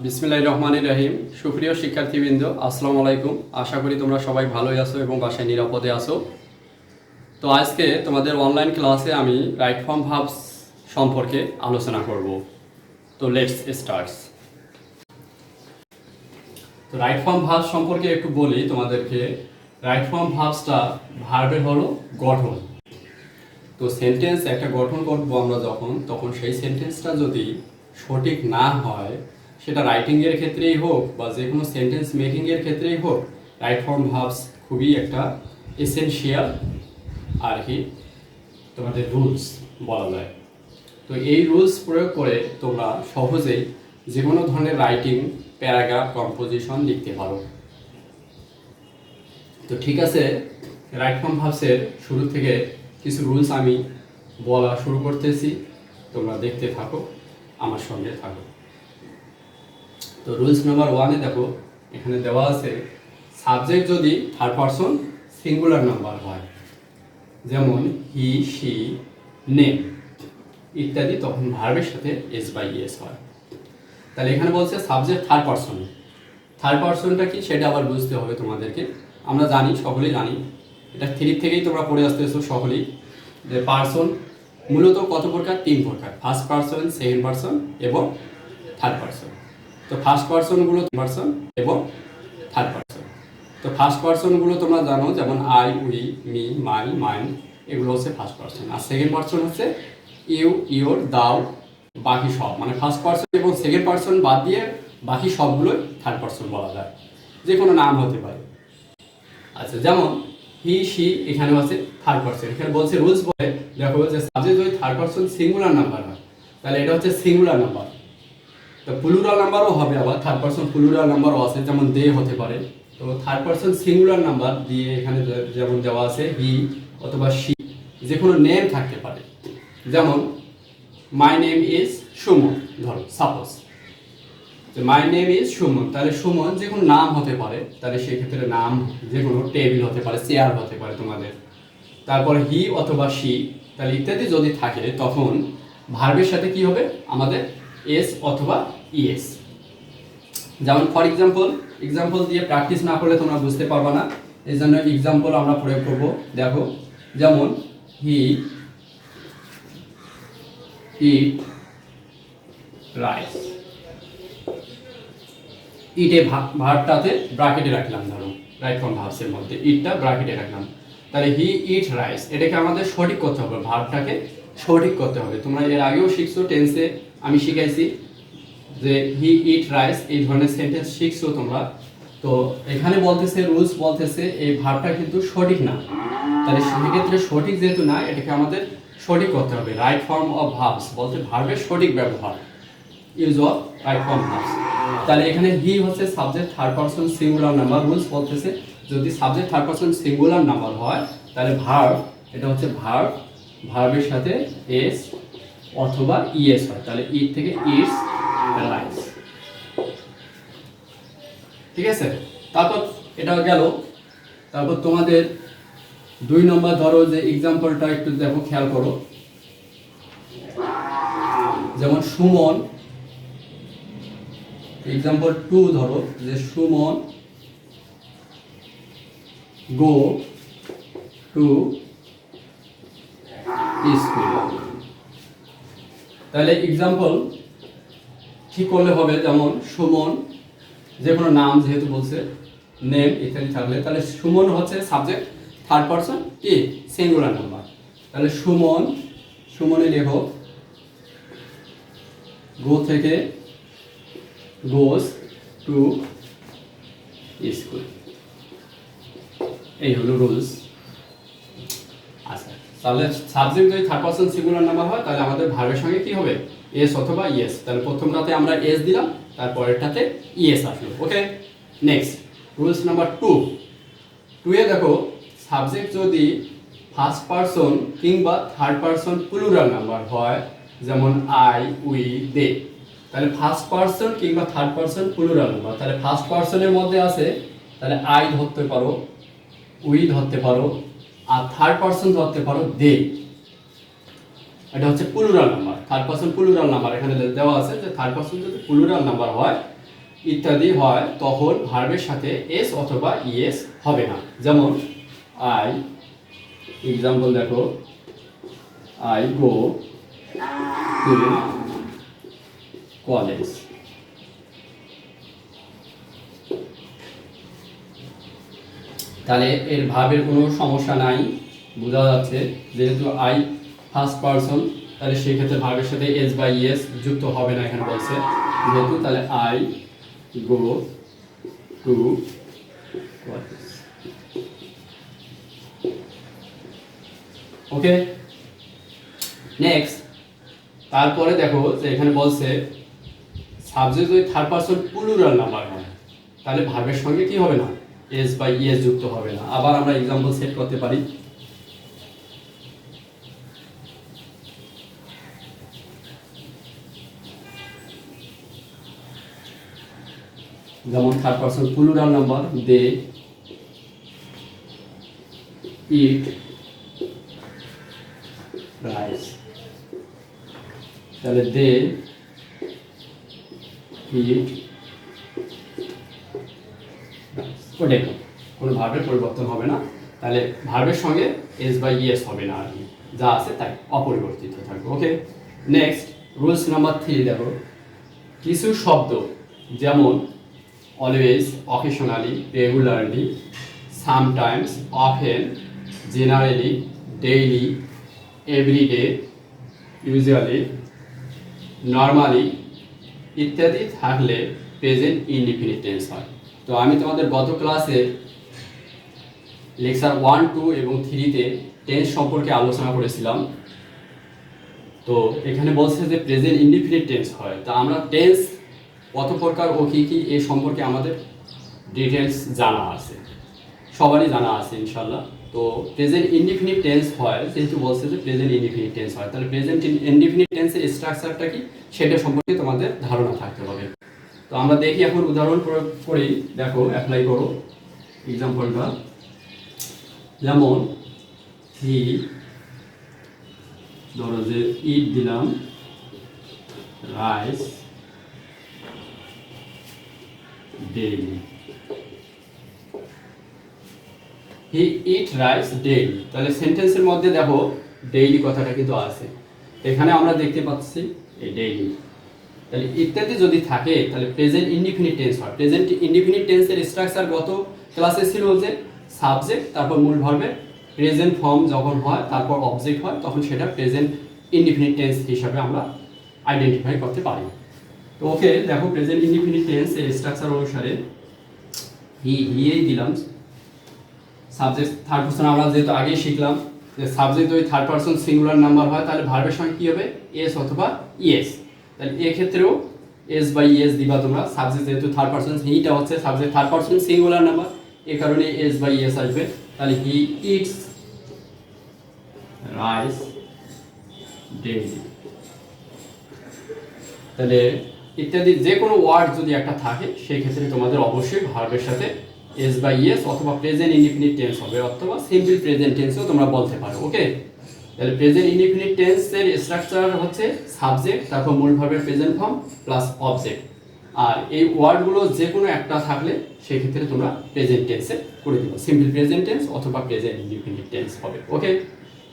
বিসমিল্লাহির রহমানির রহিম। সুপ্রিয় শিক্ষার্থীবৃন্দ, আসসালামু আলাইকুম। আশা করি তোমরা সবাই ভালোই আছো এবং বাসায় নিরাপদে আছো। তো আজকে তোমাদের অনলাইন ক্লাসে আমি রাইট ফর্ম ভার্বস সম্পর্কে আলোচনা করব। তো লেটস স্টার্ট। তো রাইট ফর্ম ভার্বস সম্পর্কে একটু বলি তোমাদেরকে। রাইট ফর্ম ভার্বসটা ভার্বের হলো গঠন। তো সেন্টেন্স একটা গঠন করবো আমরা তখন সেই সেন্টেন্সটা যদি সঠিক না হয়, সেটা রাইটিংয়ের ক্ষেত্রেই হোক বা যে কোনো সেন্টেন্স মেকিংয়ের ক্ষেত্রেই হোক, রাইট ফর্ম ভার্বস খুবই একটা এসেনশিয়াল আর কি তোমাদের রুলস বলা যায়। তো এই রুলস প্রয়োগ করে তোমরা সহজেই যে কোনো ধরনের রাইটিং, প্যারাগ্রাফ, কম্পোজিশন লিখতে পারো। তো ঠিক আছে, রাইট ফর্ম ভার্বসের শুরু থেকে কিছু রুলস আমি বলা শুরু করতেছি, তোমরা দেখতে থাকো, আমার সঙ্গে থাকো। তো রুলস নাম্বার 1-এ দেখো, এখানে দেওয়া আছে সাবজেক্ট যদি থার্ড পারসন সিঙ্গুলার নাম্বার হয়, যেমন হি, শি, নেম ইত্যাদি, তখন ভার্বের সাথে এস বাই এস হয়। তাহলে এখানে বলছে সাবজেক্ট থার্ড পারসন। থার্ড পারসনটা কি সেটা আবার বুঝতে হবে তোমাদেরকে। আমরা জানি, সকলেই জানি, এটা 3 থেকেই তোমরা পড়ে আসতেছো সকলেই, যে পারসন মূলত কত প্রকার? 3 প্রকার: ফার্স্ট পারসন, সেকেন্ড পারসন এবং থার্ড পারসন। তো ফার্স্ট পারসনগুলো পারসন এবং থার্ড পারসন। তো ফার্স্ট পারসনগুলো তোমরা জানো, যেমন I, we, me, my, mine, এগুলো হচ্ছে ফার্স্ট পারসন। আর সেকেন্ড পারসন হচ্ছে ইউ, ইওর, দাও, বাকি সব। মানে ফার্স্ট পারসন এবং সেকেন্ড পারসন বাদ দিয়ে বাকি সবগুলোই থার্ড পারসন বলা যায়, যে কোনো নাম হতে পারে। আচ্ছা, যেমন হি, শি, এখানে আছে থার্ড পারসন। এখানে বলছে রুলস বলে, দেখো যে সাবজেক্ট যদি থার্ড পারসন সিঙ্গুলার নাম্বার হয়, তাহলে এটা হচ্ছে সিঙ্গুলার নাম্বার। তো প্লুরাল নাম্বারও হবে, আবার থার্ড পারসন প্লুরাল নাম্বারও আছে, যেমন দে হতে পারে। তো থার্ড পারসন সিঙ্গুলার নাম্বার দিয়ে এখানে যেমন দেওয়া আছে হি অথবা শি, যে কোনো নেম থাকতে পারে। যেমন মাই নেম ইজ সুমন, ধরো সাপোজ যে মাই নেম ইজ সুমন, তাহলে সুমন যে কোনো নাম হতে পারে। তাহলে সেক্ষেত্রে নাম যে কোনো টেবিল হতে পারে, চেয়ার হতে পারে তোমাদের। তারপর হি অথবা শি, তাহলে ইত্যাদি যদি থাকে, তখন ভার্বের সাথে কি হবে? আমাদের এস অথবা ইএস। যেমন ফর এক্সাম্পল দিয়ে প্র্যাকটিস না করলে তোমরা বুঝতে পারবে না, এই জন্য এক্সাম্পল আমরা প্রয়োগ করব। দেখো, যেমন হি ইট রাইস, ইটে ভার্বটাতে ব্র্যাকেটে রাখলাম, ধরো রাইট ফর্ম ভার্বসের মধ্যে ইটটা ব্র্যাকেটে রাখলাম। তাহলে হি ইট রাইস, এটাকে আমাদের সঠিক করতে হবে, ভার্বটাকে সঠিক করতে হবে। তোমরা এর আগেও শিখছো, টেন্সে আমি শিখাইছি যে হি ইট রাইস, এই ধরনের সেন্টেন্স শিখছো তোমরা। তো এখানে বলতেছে, রুলস বলতেছে এই ভার্বটা কিন্তু সঠিক না। তাহলে সেক্ষেত্রে সঠিক যেহেতু না, এটাকে আমাদের সঠিক করতে হবে। রাইট ফর্ম অফ ভার্বস বলতে ভার্বের সঠিক ব্যবহার, use of right form verbs. তাহলে এখানে হি হচ্ছে subject third person singular number. Rules বলতেছে যদি subject third person singular number হয়, তাহলে ভার্ব, এটা হচ্ছে ভার্ব, ভার্বের সাথে এস অথবা ইএস হয়। তাহলে ইট থেকে ইটস রাইস, ঠিক আছে। তারপর এটা গেল। তারপর তোমাদের 2 নম্বর ধরো যে এক্সাম্পলটা একটু দেখো, খেয়াল করো। যেমন সুমন, এক্সাম্পল 2 ধরো, যে সুমন গো টু স্কুল। তাহলে এক্সাম্পল ঠিক করলে হবে, যেমন সুমন, যে কোনো নাম যেহেতু বলছে, নেম ইত্যাদি থাকলে, তাহলে সুমন হচ্ছে সাবজেক্ট থার্ড পারসন কি সিঙ্গুলার নাম্বার। তাহলে সুমন, সুমনে লেখো গো থেকে গোস টু স্কুল, এই হলো রুলস। আচ্ছা, তাহলে সাবজেক্ট যদি থার্ড পারসন সিঙ্গুলার নাম্বার হয়, তাহলে আমাদের ভার্বের সঙ্গে কি হবে? এস অথবা ইএস। তাহলে প্রথমটাতে আমরা এস দিলাম, তারপরেরটাতে ইএস আসলো। ওকে, নেক্সট রুলস নাম্বার 2-এ দেখো, সাবজেক্ট যদি ফার্স্ট পারসন কিংবা থার্ড পারসন প্লুরাল নাম্বার হয়, যেমন আই, উই, দে, তাহলে ফার্স্ট পারসন কিংবা থার্ড পারসন প্লুরাল নাম্বার। তাহলে ফার্স্ট পারসনের মধ্যে আছে, তাহলে আই ধরতে পারো, উই ধরতে পারো, আর থার্ড পারসন ধরতে পারো দে। এটা হচ্ছে plural number, third person plural number. এখানে দেওয়া আছে যে থার্ড পারসন যদি প্লুরাল নাম্বার হয়, ইত্যাদি হয় তখন ভার্বের সাথে এস অথবা ইএস হবে না। যেমন আই, এক্সাম্পল দেখো, আই গো টু কলেজ। তাহলে এর ভাবের কোনো সমস্যা নাই, বোঝা যাচ্ছে। যেহেতু আই ফার্স্ট পারসন, তাহলে সেই ক্ষেত্রে ভাবের সাথে এস বা ইএস যুক্ত হবে না এখানে বলছে যেহেতু। তাহলে I go to college. Okay, next. তারপরে দেখো যে এখানে বলছে সাবজেক্ট যদি থার্ড পারসন প্লুরাল নাম্বার হয় তাহলে ভার্বের সঙ্গে কি হবে না, এস বা ইএস যুক্ত হবে না। আবার আমরা এক্সাম্পল সেট করতে পারি। যেমন থার্ড পারসন প্লুরাল নাম্বার, দে ইট রাইস। তাহলে দে ইট, ওটাই কোনো ভার্বের পরিবর্তন হবে না। তাহলে ভার্বের সঙ্গে এস বা ইএস হবে না, আর কি যা আছে তাই অপরিবর্তিত থাকবে। ওকে, নেক্সট রুলস নাম্বার 3 দেখো, কিছু শব্দ যেমন always, occasionally, regularly, sometimes, often, generally, daily, everyday, usually, normally ইত্যাদি থাকলে প্রেজেন্ট ইনডিফিনিট টেন্স হয়। তো আমি তোমাদের গত ক্লাসে লেকচার 1, 2 এবং 3-তে টেন্স সম্পর্কে আলোচনা করেছিলাম। তো এখানে বলছে যে প্রেজেন্ট ইনডিফিনিট টেন্স হয়। তা আমরা টেন্স কত প্রকার ও কী কী এ সম্পর্কে আমাদের ডিটেলস জানা আছে, সবারই জানা আছে ইনশাল্লাহ। তো প্রেজেন্ট ইনডিফিনিট টেন্স হয় যেহেতু বলছে যে প্রেজেন্ট ইনডিফিনিট টেন্স হয়, তাহলে প্রেজেন্ট ইনডিফিনিট টেন্সের স্ট্রাকচারটা কি সেটা সম্পর্কে তোমাদের ধারণা থাকতে হবে। তো আমরা দেখি এখন উদাহরণ প্রয়োগ করেই, দেখো অ্যাপ্লাই করো এক্সাম্পলটা। যেমন হি, ধরো যে ইট দিলাম রাইস ডেইলি, হি ইট রাইস ডেইলি। তাহলে সেন্টেন্সের মধ্যে দেখো ডেইলি কথাটা কিন্তু আছে, এখানে আমরা দেখতে পাচ্ছি এই ডেইলি। তাহলে ইত্যাদি যদি থাকে তাহলে প্রেজেন্ট ইনডিফিনিট টেন্স হয়। প্রেজেন্ট ইনডিফিনিট টেন্সের স্ট্রাকচার গত ক্লাসে ছিল যে সাবজেক্ট, তারপর মূল ভার্বের প্রেজেন্ট ফর্ম যখন হয় তারপর অবজেক্ট হয়, তখন সেটা প্রেজেন্ট ইনডিফিনিট টেন্স হিসাবে আমরা আইডেন্টিফাই করতে পারি। তো ওকে, দেখো প্রেজেন্ট ইনডিফিনিট টেন্স এর স্ট্রাকচার অনুসারে হিয়েই দিলাম সাবজেক্ট থার্ড পারসন। আমরা যেহেতু আগেই শিখলাম যে সাবজেক্ট যদি থার্ড পারসন সিঙ্গুলার নাম্বার হয় তাহলে ভার্বের সঙ্গে কী হবে, এস অথবা ইএস। তাহলে এক্ষেত্রেও এস বাই ইএস দিবা তোমরা। সাবজেক্ট যেহেতু থার্ড পারসন, হিটা হচ্ছে subject third person singular number, এ কারণে এস বাই ইএস আসবে। তাহলে হি ইটস রাইস ডেইলি। তাহলে ইত্যাদি যে কোনো ওয়ার্ড যদি একটা থাকে সেই ক্ষেত্রে তোমাদের অবশ্যই ভার্বের সাথে এস বাই ইএস অথবা প্রেজেন্ট ইনডিফিনিট টেন্স হবে, অথবা সিম্পল প্রেজেন্ট টেন্সও তোমরা বলতে পারো। ওকে, তাহলে প্রেজেন্ট ইনডিফিনিট টেন্সের স্ট্রাকচার হচ্ছে সাবজেক্ট, তারপর মূল ভার্বের প্রেজেন্ট ফর্ম প্লাস অবজেক্ট। আর এই ওয়ার্ডগুলো যে কোনো একটা থাকলে সেই ক্ষেত্রে তোমরা প্রেজেন্ট টেন্সে করে দিবে, সিম্পল প্রেজেন্ট টেন্স অথবা প্রেজেন্ট ইনডিফিনিট টেন্স হবে। ওকে,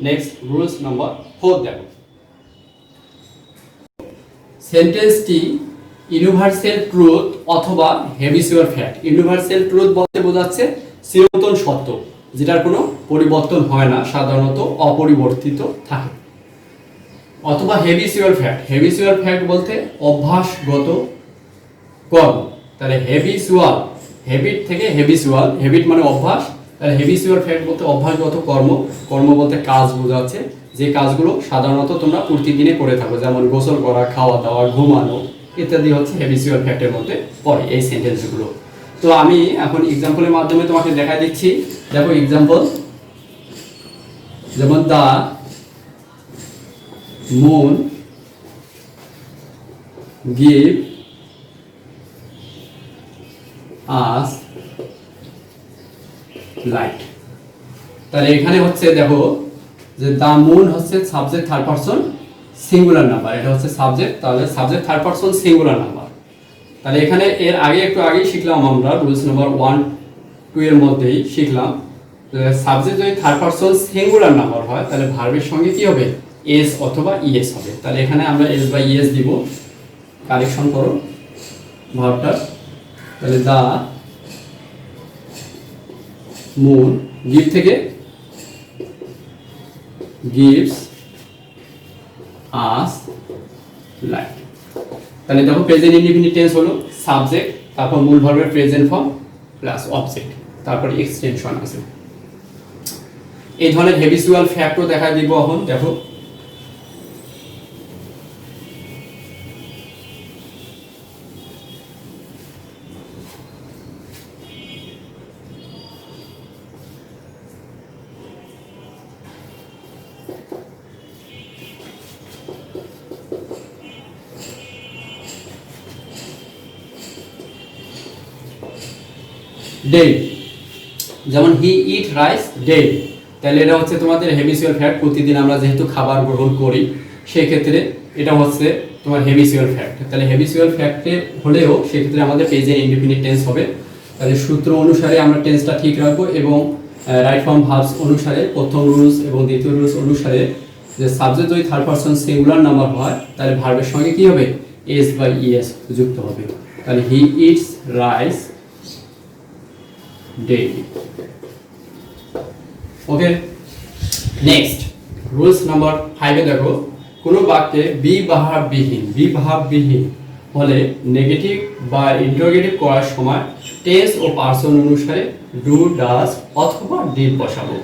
নেক্সট রুলস নাম্বার 4 দেখো, সেন্টেন্সটি ইউনিভার্সাল ট্রুথ অথবা হেবিচুয়াল ফ্যাক্ট। ইউনিভার্সাল ট্রুথ বলতে বোঝাচ্ছে চিরন্তন সত্য, যেটার কোনো পরিবর্তন হয় না, সাধারণত অপরিবর্তিত থাকে। অথবা হেবিচুয়াল ফ্যাক্ট। হেবিচুয়াল ফ্যাক্ট বলতে অভ্যাসগত কর্ম। তাহলে হেবিচুয়াল, হেবিট থেকে হেবিচুয়াল, হেবিট মানে অভ্যাস, তাহলে হেবিচুয়াল ফ্যাক্ট বলতে অভ্যাসগত কর্ম। কর্ম বলতে কাজ বোঝাচ্ছে, যে কাজগুলো সাধারণত তোমরা প্রতিদিনে করে থাকো, যেমন গোসল করা, খাওয়া দাওয়া, ঘুমানো ইত্যাদি হচ্ছে হেবিচুয়াল ফ্যাক্টের মধ্যে পড়ে এই সেন্টেন্সগুলো। তো আমি এখন এক্সাম্পলের মাধ্যমে তোমাকে দেখা দিচ্ছি। দেখো এক্সাম্পল, যেমন the moon give us light. তাহলে এখানে হচ্ছে দেখো যে দা মুন হচ্ছে subject third person singular number, এটা হচ্ছে সাবজেক্ট, তাহলে subject third person singular number. তাহলে এখানে এর আগে একটু আগেই শিখলাম আমরা রুলস নাম্বার 1 2 এর মধ্যেই শিখলাম সাবজেক্ট যদি থার্ড পারসন সিঙ্গুলার নাম্বার হয় তাহলে ভার্বের সঙ্গে কি হবে এস অথবা ইএস হবে। তাহলে এখানে আমরা এস বা ইএস দিব। কারেকশন করো ভার্বটা। তাহলে দা মুন গিভ থেকে gives us light। তাহলে দেখো প্রেজেন্ট ইনডিফিনিট টেন্স হলো সাবজেক্ট, তারপর মূল ভার্বের প্রেজেন্ট ফর্ম প্লাস অবজেক্ট, তারপর এক্সটেনশন আছে। এই ধরনের হেবিচুয়াল ফ্যাক্টও দেখা দিব এখন। দেখো ডেইলি, যেমন হি ইট রাইস ডেইলি, তাহলে এটা হচ্ছে তোমাদের হেবিচুয়াল ফ্যাক্ট। প্রতিদিন আমরা যেহেতু খাবার গ্রহণ করি সেই ক্ষেত্রে এটা হচ্ছে তোমার হেবিচুয়াল ফ্যাক্ট। তাহলে হেবিচুয়াল ফ্যাক্টে হলেও সেক্ষেত্রে আমাদের প্রেজেন্ট ইনডিফিনিট টেন্স হবে। তাহলে সূত্র অনুসারে আমরা টেন্সটা ঠিক রাখবো এবং রাইট ফর্ম ভার্বস অনুসারে প্রথম রুলস এবং দ্বিতীয় রুলস অনুসারে যে সাবজেক্ট যদি থার্ড পারসন সিঙ্গুলার নাম্বার হয় তাহলে ভার্বের সঙ্গে কি হবে এস বা ইএস যুক্ত হবে। তাহলে he eats rice daily। Okay, next rules number 5 এ দেখো কোনো বাক্যে বি ভার্ববিহীন হলে নেগেটিভ বা ইন্টারোগেটিভ করার সময় টেন্স ও পারসন অনুসারে ডু ডাজ অথবা ডিড বসাবো।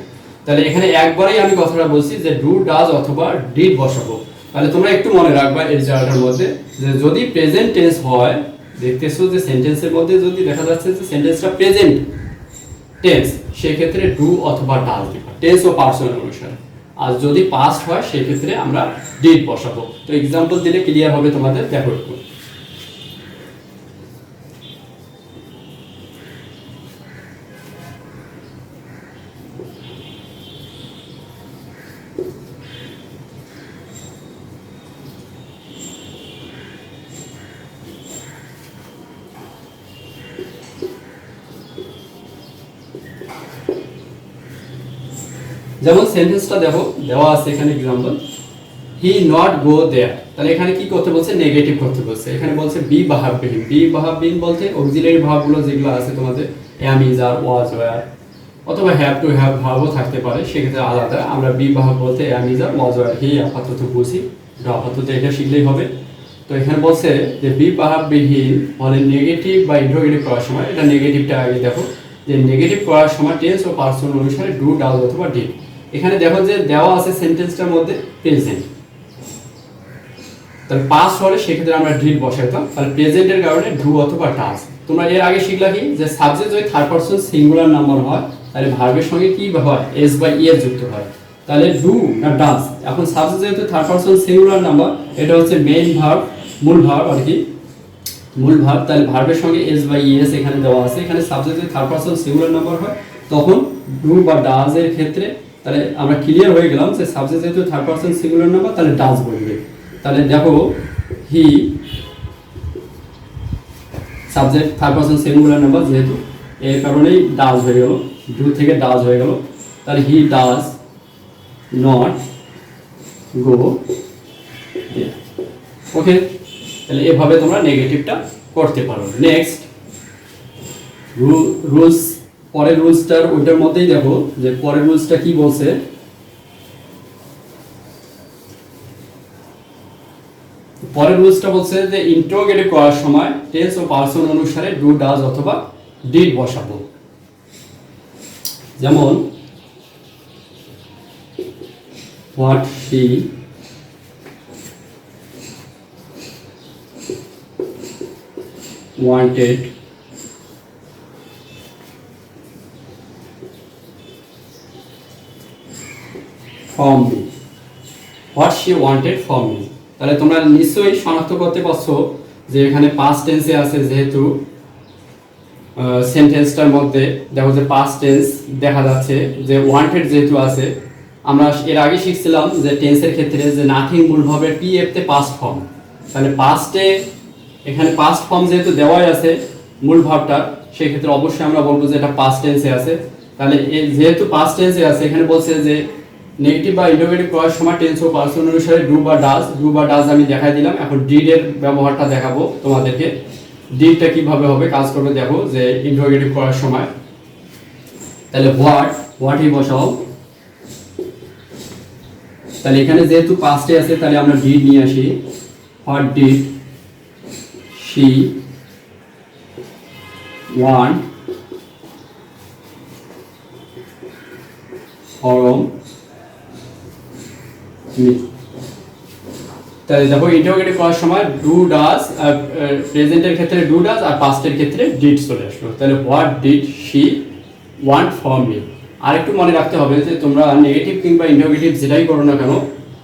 তাহলে এখানে একবারেই আমি কথাটা বলছি যে ডু ডাজ অথবা ডিড বসাবো। তাহলে তোমরা একটু মনে রাখবা এই জায়গাটার মধ্যে যে যদি প্রেজেন্ট টেন্স হয়, দেখতেছো যে সেন্টেন্সের মধ্যে যদি দেখা যাচ্ছে যে সেন্টেন্সটা প্রেজেন্ট টেন্স সেক্ষেত্রে ডু অথবা ডাজ দিবা টেন্স ও পারসন অনুসারে। আর যদি পাস্ট হয় সেক্ষেত্রে আমরা ডিড বসাবো। তো এক্সাম্পল দিলে ক্লিয়ার হবে তোমাদের। দেখো একটু যেমন সেন্টেন্সটা দেখো দেওয়া আছে এখানে এক্সাম্পল হি নট গো দেয়ার। তাহলে এখানে কি করতে বলছে নেগেটিভ করতে বলছে। এখানে বলছে বি ভার্ববিহীন বলতে অক্সিলারি ভার্বগুলো যেগুলো আছে তোমাদের am is are was were অথবা হ্যাভ টু হ্যাভ ভার্বও থাকতে পারে, সেক্ষেত্রে আলাদা। আমরা বি ভার্ব বলতে am is are was were হি আপাতত বুঝি, আপাতত এটা শিখলেই হবে। তো এখানে বলছে যে বি ভার্ববিহীন হলে নেগেটিভ বা ইন্টারোগেটিভ করার সময়, এটা নেগেটিভটা আগে দেখো যে নেগেটিভ করার সময় টেন্স ও পারসন অনুসারে ডু ডাজ অথবা ডিড। এখানে দেখো যে দেওয়া আছে সেন্টেন্সটার মধ্যে প্রেজেন্ট, তাহলে পাস্ট হলে সেক্ষেত্রে আমরা ডিড বসাইতাম। তাহলে প্রেজেন্টের কারণে ডু অথবা ডাজ। তোমরা এর আগে শিখলা কি যে সাবজেক্ট যদি থার্ড পারসন সিঙ্গুলার নাম্বার হয় তাহলে ভার্বের সঙ্গে কি হয় এস বা ইএস যুক্ত হয়। তাহলে ডু না ডাজ। এখন সাবজেক্ট যেহেতু থার্ড পারসন সিঙ্গুলার নাম্বার, এটা হচ্ছে মেইন ভার্ব মূল ভার্ব আর কি মূল ভার্ব। তাহলে ভার্বের সঙ্গে এস বা ইএস এখানে দেওয়া আছে। এখানে সাবজেক্ট যদি থার্ড পারসন সিঙ্গুলার নাম্বার হয় তখন ডু বা ডাজ এর ক্ষেত্রে তাহলে আমরা ক্লিয়ার হয়ে গেলাম যে সাবজেক্ট যেহেতু থার্ড পারসন সিঙ্গুলার নাম্বার তাহলে ডাজ বলবে। তাহলে দেখো he subject third person singular number যেহেতু এর কারণেই ডাজ হয়ে গেল, ডু থেকে ডাজ হয়ে গেল। তাহলে হি ডাজ নট গো দেয়ার। ওকে, তাহলে এভাবে তোমরা নেগেটিভটা করতে পারো। নেক্সট রুলস, পরের রুলসটার ওইটার মধ্যেই দেখো যে পরের রুলসটা কি বলছে। পরের রুলসটা বলছে যে ইন্টারোগেটিভ করার সময় টেন্স ও পারসন অনুসারে ডু ডাজ অথবা ডিড বসাবো। যেমন what she wanted from me, what she wanted from me। তাহলে তোমরা নিশ্চয়ই শনাক্ত করতে পারছো যে এখানে পাস্ট টেন্সে আছে, যেহেতু সেন্টেন্সটার মধ্যে দেখো যে পাস্ট টেন্স দেখা যাচ্ছে যে ওয়ান্টেড যেহেতু আছে। আমরা এর আগে শিখছিলাম যে টেন্সের ক্ষেত্রে যে নাথিং মূল ভার্বের পি এফ তে পাস্ট ফর্ম, তাহলে পাস্টে এখানে পাস্ট ফর্ম যেহেতু দেওয়াই আছে মূল ভাবটা, সেই ক্ষেত্রে অবশ্যই আমরা বলবো যে এটা পাস্ট টেন্সে আছে। তাহলে যেহেতু পাস্ট টেন্সে আছে, এখানে বলছে যে নেগেটিভ বা ইন্টারোগেটিভ করার সময় টেন্স ও পার্সন অনুসারে ডু বা ডাজ আমি দেখাই দিলাম। এখন ডিড এর ব্যবহারটা দেখাবো তোমাদেরকে। ডিডটা কিভাবে হবে কাজ করবে দেখো, যে ইন্টারোগেটিভ করার সময় তাহলে হোয়াটই বসাও। তাহলে এখানে যেহেতু পাস্টে আছে তাহলে আমরা ডিড নিয়ে আসি। What did she want from me. তাহলে দেখো ইন্টারোগেটিভ করার সময় ডু ডাজ, প্রেজেন্টের ক্ষেত্রে ডু ডাজ আর পাস্টের ক্ষেত্রে ডিড চলে আসলো। তাহলে what did she want from me. আর একটু মনে রাখতে হবে যে তোমরা নেগেটিভ কিংবা ইন্টারোগেটিভ যেটাই করো না কেন,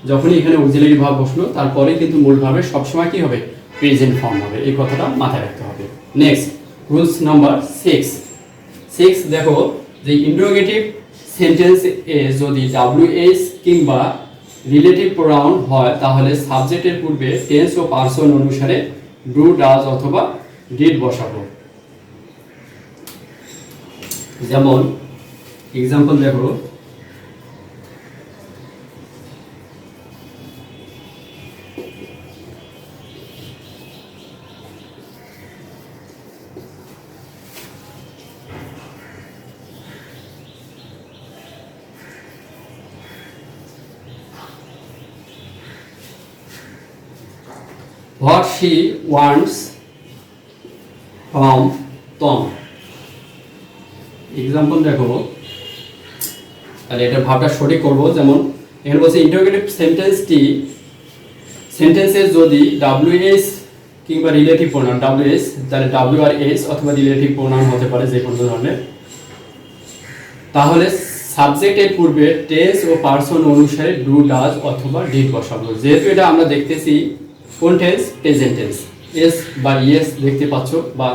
যখনই এখানে অক্সিলারি ভার্ব বসলো তারপরে কিন্তু মূল ভার্বের সবসময় কি হবে, প্রেজেন্ট ফর্ম হবে। এই কথাটা মাথায় রাখতে হবে। নেক্সট রুলস নাম্বার 6 দেখো, যে ইন্টারোগেটিভ সেন্টেন্স এ যদি WH কিংবা রিলেটিভ প্রোনাউন হয় তাহলে সাবজেক্টের পূর্বে টেন্স ও পার্সন অনুসারে ডু ডাজ অথবা ডিড বসাবো। যেমন এক্সাম্পল দেখো, what she wants from Tom। Example দেখো, তাহলে এটা ভাবটা সঠিক করব। যেমন এখানে বলছে ইন্টারোগেটিভ সেন্টেন্সে যদি WH কিংবা রিলেটিভ প্রোনাউন WH, তাহলে W আর S অথবা রিলেটিভ প্রোনাউন হতে পারে যে কোনো ধরনের, তাহলে সাবজেক্টের পূর্বে টেন্স ও পার্সন অনুসারে ডু ডাজ অথবা ডিড বসাবো। যেহেতু এটা আমরা দেখতেছি কোন টেন্স, প্রেজেন্ট টেন্স, এস বা ইয়েস দেখতে পাচ্ছ বা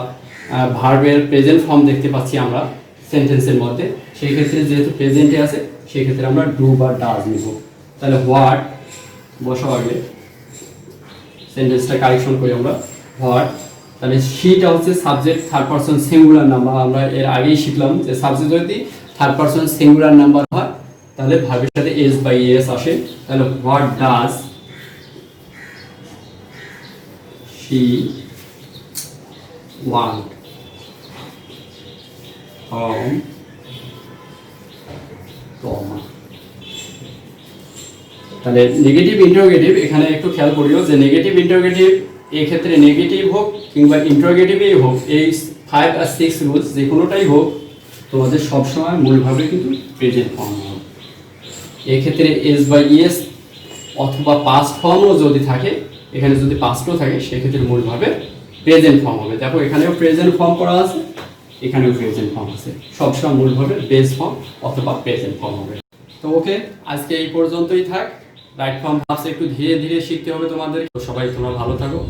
ভার্বের প্রেজেন্ট ফর্ম দেখতে পাচ্ছি আমরা সেন্টেন্সের মধ্যে, সেই ক্ষেত্রে যেহেতু প্রেজেন্টে আছে সেই ক্ষেত্রে আমরা ডু বা ডাজ নিব। তাহলে হোয়াট বসাও আগে, সেন্টেন্সটা কারেকশন করি আমরা। হোয়াট, তাহলে শিটা হচ্ছে subject third person singular number. আমরা এর আগেই শিখলাম যে সাবজেক্ট যদি থার্ড পারসন সিঙ্গুলার নাম্বার হয় তাহলে ভার্বের সাথে এস বা ইএস আসে। তাহলে what does she want from Tom। তাহলে নেগেটিভ ইন্টারোগেটিভ এখানে একটু খেয়াল করিও যে নেগেটিভ ইন্টারোগেটিভ এই ক্ষেত্রে নেগেটিভ হোক কিংবা ইন্টারোগেটিভই হোক, এই 5 আর 6 রুলস যে কোনোটাই হোক তোমাদের সবসময় মূলভাবে কিন্তু প্রেজেন্ট ফর্ম হবে। এই ক্ষেত্রে এস বা ইএস অথবা পাস্ট ফর্মও যদি থাকে, এখানে যদি পাস্টও থাকে সেক্ষেত্রে মূলভাবে প্রেজেন্ট ফর্ম হবে। দেখো এখানেও প্রেজেন্ট ফর্ম করা আছে, এখানেও প্রেজেন্ট ফর্ম আছে, সবসময় মূলভাবে বেস ফর্ম অথবা প্রেজেন্ট ফর্ম হবে। তো ওকে, আজকে এই পর্যন্তই থাক। রাইট ফর্ম ভার্বস একটু ধীরে ধীরে শিখতে হবে তোমাদের। সবাই তোমরা ভালো থাকো।